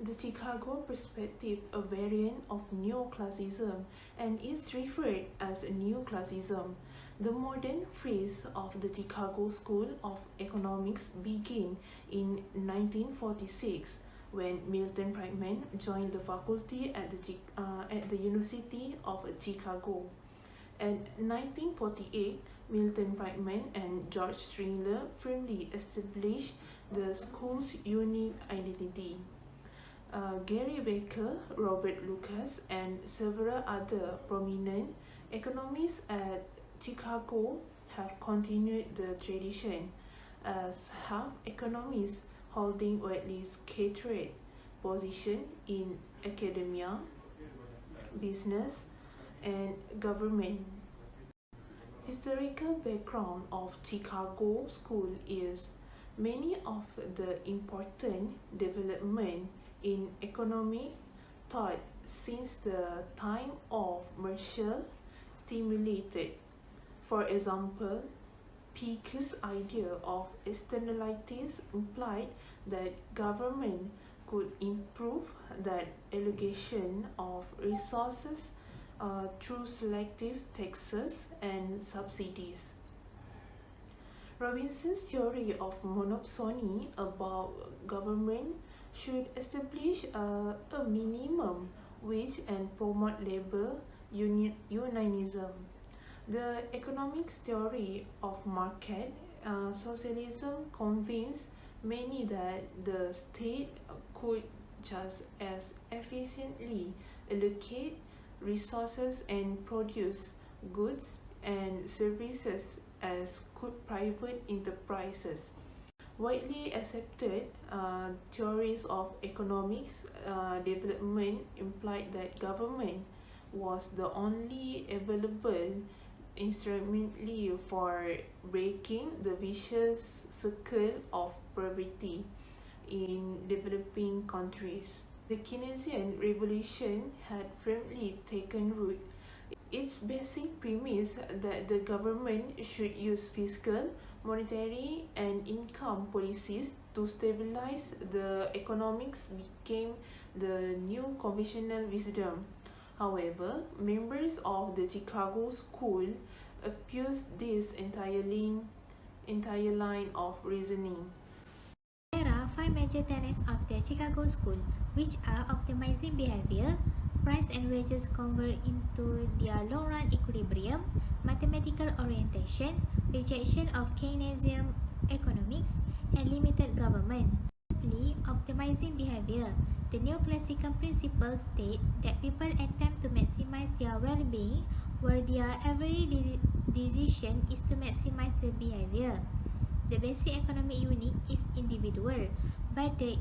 The Chicago perspective, a variant of neoclassicism, and is referred as neoclassicism. The modern phase of the Chicago School of Economics began in 1946 when Milton Friedman joined the faculty at the University of Chicago. In 1948, Milton Friedman and George Stringer firmly established the school's unique identity. Gary Baker, Robert Lucas, and several other prominent economists at Chicago have continued the tradition, as have economists holding widely scattered positions in academia, business, and government. Historical background of Chicago School is many of the important development in economic thought since the time of Marshall stimulated. For example, Pickett's idea of externalities implied that government could improve that allocation of resources through selective taxes and subsidies. Robinson's theory of monopsony about government should establish a minimum wage and promote labor unionism. The economics theory of market socialism convinced many that the state could just as efficiently allocate resources and produce goods and services as could private enterprises. Widely accepted theories of economics development implied that government was the only available instrumentally for breaking the vicious circle of poverty in developing countries. The Keynesian revolution had firmly taken root. Its basic premise that the government should use fiscal, monetary, and income policies to stabilize the economics became the new conventional wisdom. However, members of the Chicago School opposed this entire line of reasoning. There are 5 major tenets of the Chicago School, which are optimizing behavior, price and wages convert into their long-run equilibrium, mathematical orientation, rejection of Keynesian economics, and limited government. Firstly, optimizing behavior. The neoclassical principles state that people attempt to maximize their well-being, where their every decision is to maximize the behavior. The basic economic unit is individual, but the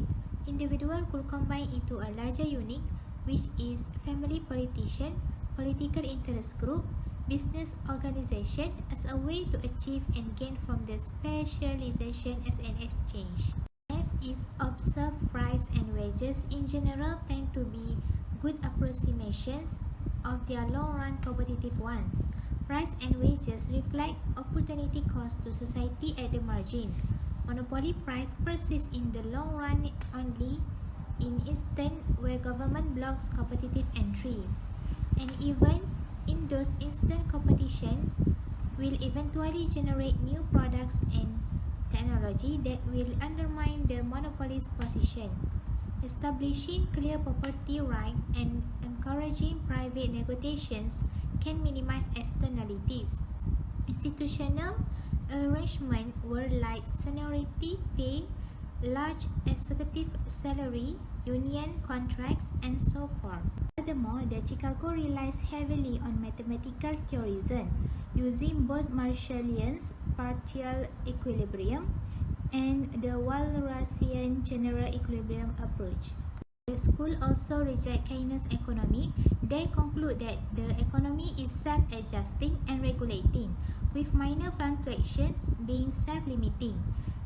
individual could combine into a larger unit, which is family politician, political interest group, business organization, as a way to achieve and gain from the specialization as an exchange. Next is observe price and wages in general tend to be good approximations of their long-run competitive ones. Price and wages reflect opportunity cost to society at the margin. Monopoly price persists in the long run only in instances where government blocks competitive entry. And even in those instances, competition will eventually generate new products and technology that will undermine the monopoly's position. Establishing clear property rights and encouraging private negotiations can minimize externalities. Institutional arrangements were like seniority pay, large executive salary, union contracts, and so forth. Furthermore, the Chicago relies heavily on mathematical theorism, using both Marshallian's partial equilibrium and the Walrasian general equilibrium approach. The school also rejects Keynes economy. They conclude that the economy is self-adjusting and regulating, with minor fluctuations being self-limiting.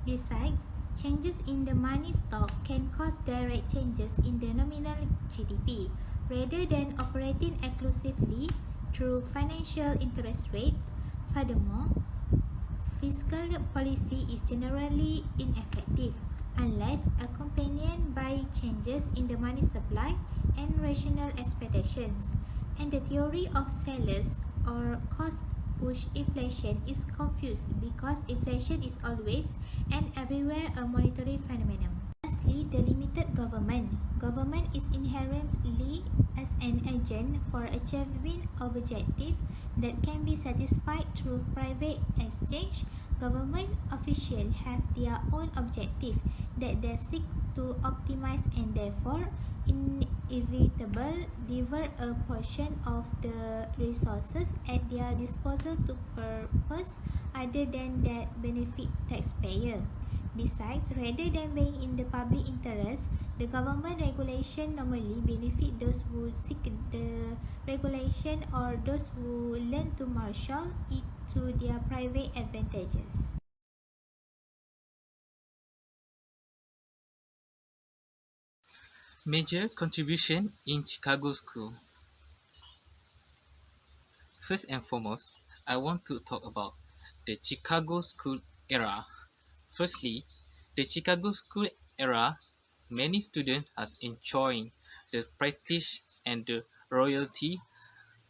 Besides, changes in the money stock can cause direct changes in the nominal GDP, rather than operating exclusively through financial interest rates. Furthermore, fiscal policy is generally ineffective. unless accompanied by changes in the money supply and rational expectations. And the theory of sellers or cost push inflation is confused because inflation is always and everywhere a monetary phenomenon. Lastly, the limited government. Government is inherently as an agent for achieving objectives that can be satisfied through private exchange. Government officials have their own objective that they seek to optimize and therefore inevitable divert a portion of the resources at their disposal to purpose other than that benefit taxpayer. Besides, rather than being in the public interest, the government regulation normally benefit those who seek the regulation or those who learn to marshal it to their private advantages. Major contribution in Chicago School. First and foremost, I want to talk about the Chicago School era. Firstly, the Chicago School era, many students are enjoying the prestige and the royalty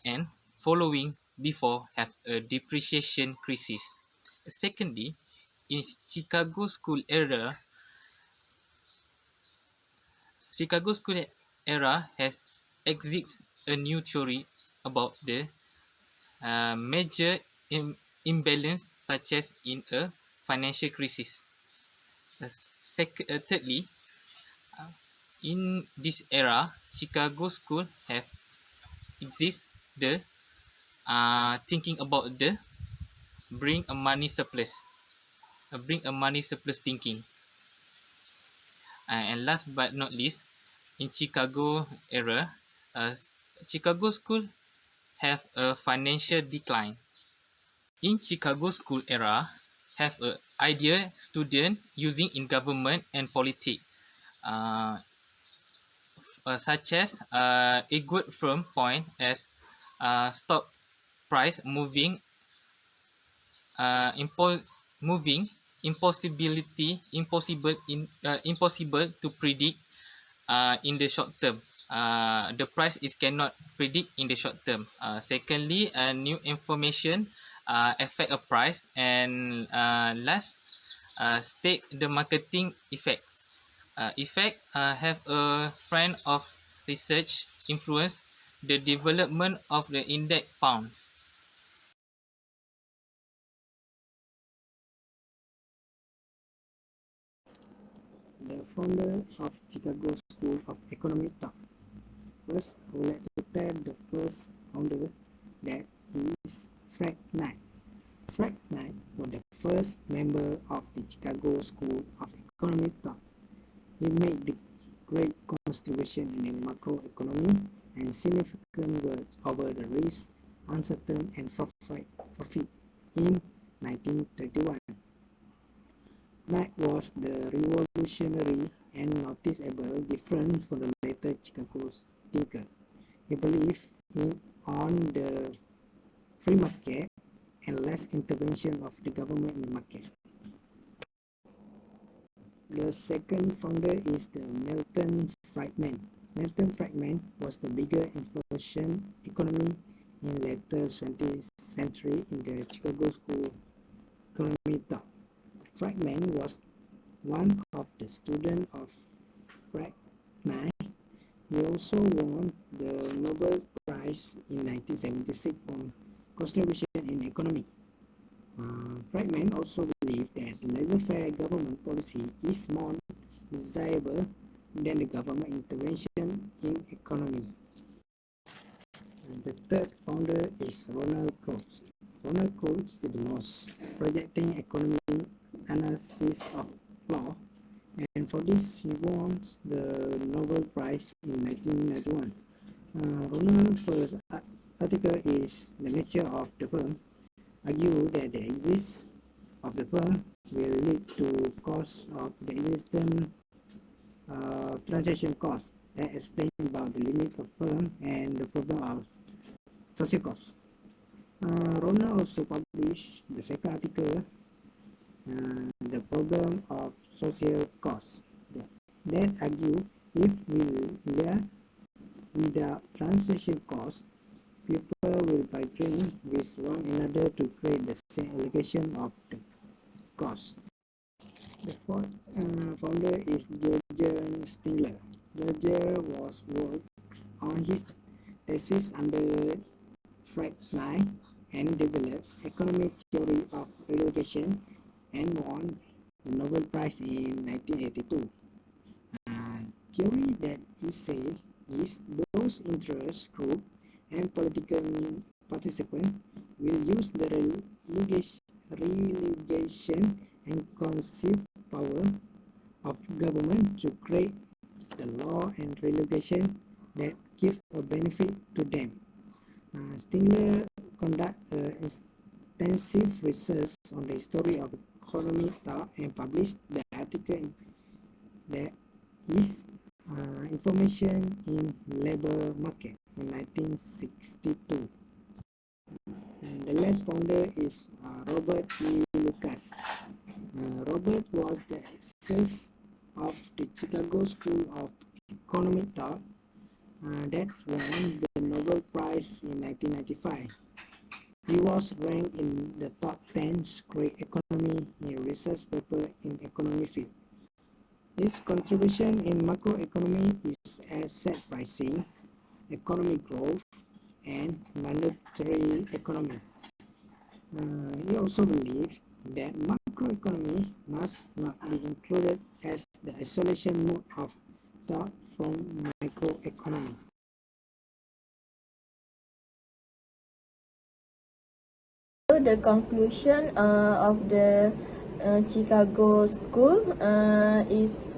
and following before have a depreciation crisis. Secondly, in Chicago School era has exists a new theory about the major imbalance such as in a financial crisis. Thirdly, uh, in this era, Chicago School have exist the thinking about the bring a money surplus, bring a money surplus thinking. And last but not least, in Chicago era, Chicago School have a financial decline. In Chicago School era, have a idea student using in government and politics, uh, such as a good firm point as stock price moving impo- moving impossible to predict in the short term. The price is cannot predict in the short term. Secondly, new information affect a price, and last, state the marketing effect have a friend of research influence the development of the index funds. The founder of Chicago School of Economic Thought. First, I would like to tell the first founder that is Frank Knight. Frank Knight was the first member of the Chicago School of Economic Thought. He made the great contribution in the macroeconomy and significant work over the risk, uncertain, and profit in 1931. Knight was the revolutionary and noticeable difference from the later Chicago thinker. He believed on the free market and less intervention of the government in the market. The second founder is the Milton Friedman. Milton Friedman was the bigger inflation economy in later 20th century in the Chicago School economy thought. Friedman was one of the students of Frank Knight. He also won the Nobel Prize in 1976 for contribution in economy. Friedman also believed that laissez-faire government policy is more desirable than the government intervention in economy. The third founder is Ronald Coase. Ronald Coase is the most projecting economy analysis of law, and for this he won the Nobel Prize in 1991. Ronald's first article is The Nature of the Firm, argue that the existence of the firm will lead to cost of the existence transaction cost that explain about the limit of firm and the problem of social cost. Ronald also published the second article, The Problem of social costs. That argue if without transaction costs, people will bargain with one another to create the same allocation of the cost. The fourth founder is George Stigler. George works on his thesis under Frank and developed economic theory of relocation and won the Nobel Prize in 1982. Theory that is those interest groups and political participants will use the relegation and conceive power of government to create the law and relegation that give a benefit to them. Stigler conducted extensive research on the history of economic thought and published the article that is information in labor market in 1962. And the last founder is Robert E. Lucas. Robert was the success of the Chicago School of Economic Thought that won the Nobel Prize in 1995. He was ranked in the top 10 great economy in a research paper in economy field. His contribution in macroeconomy is asset pricing, economic growth, and monetary economy. He also believed that macroeconomy must not be included as the isolation mode of thought from microeconomy. So the conclusion of the Chicago School is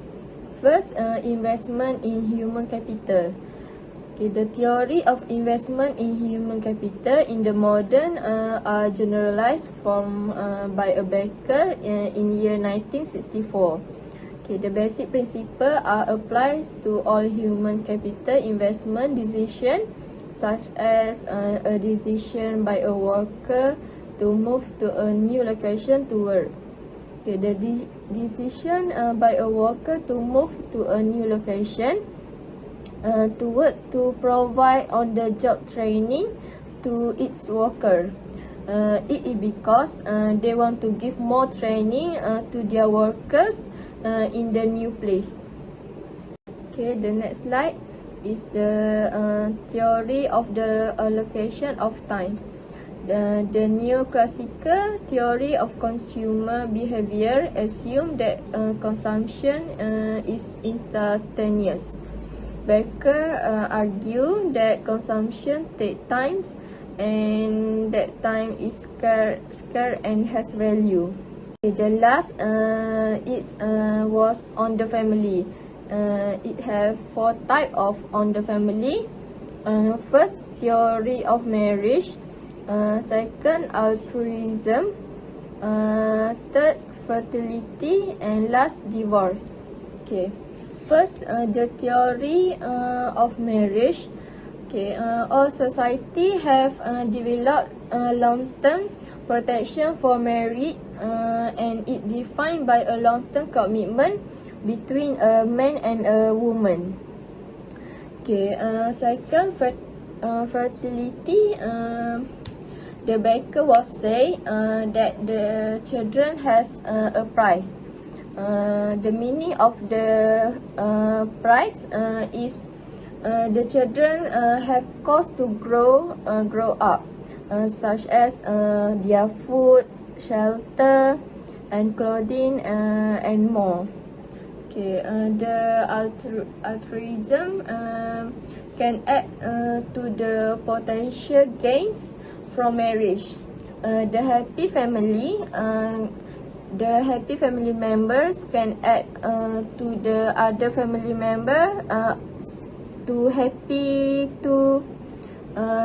first, investment in human capital. Okay, the theory of investment in human capital in the modern are generalized from by a Becker in year 1964. Okay, the basic principle are applied to all human capital investment decision, such as a decision by a worker to move to a new location to work. Okay, the decision by a worker to move to a new location to work to provide on-the-job training to its worker. It is because they want to give more training to their workers in the new place. Okay, the next slide is the theory of the allocation of time. The neoclassical theory of consumer behavior assumes that consumption is instantaneous. Becker argued that consumption takes time and that time is scarce and has value. Okay, the last was on the family. It has 4 types of on the family. First, theory of marriage. Second, altruism. Third, fertility, and last, divorce. Okay. First, the theory of marriage. Okay, all society have developed long-term protection for marriage, and it defined by a long-term commitment between a man and a woman. Okay, second, fertility. The Becker was say that the children has a price. The meaning of the price is the children have cost to grow up, such as their food, shelter, and clothing, and more. Okay, the altruism can add to the potential gains from marriage. The happy family members can add to the other family member to happy to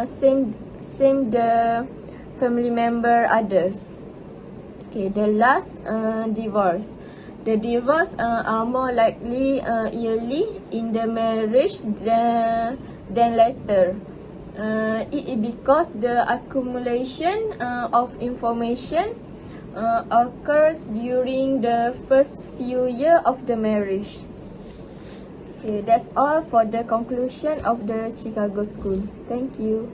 same the family member others. Okay, the last, divorce. The divorce are more likely early in the marriage than later. It is because the accumulation of information occurs during the first few years of the marriage. Okay, that's all for the conclusion of the Chicago School. Thank you.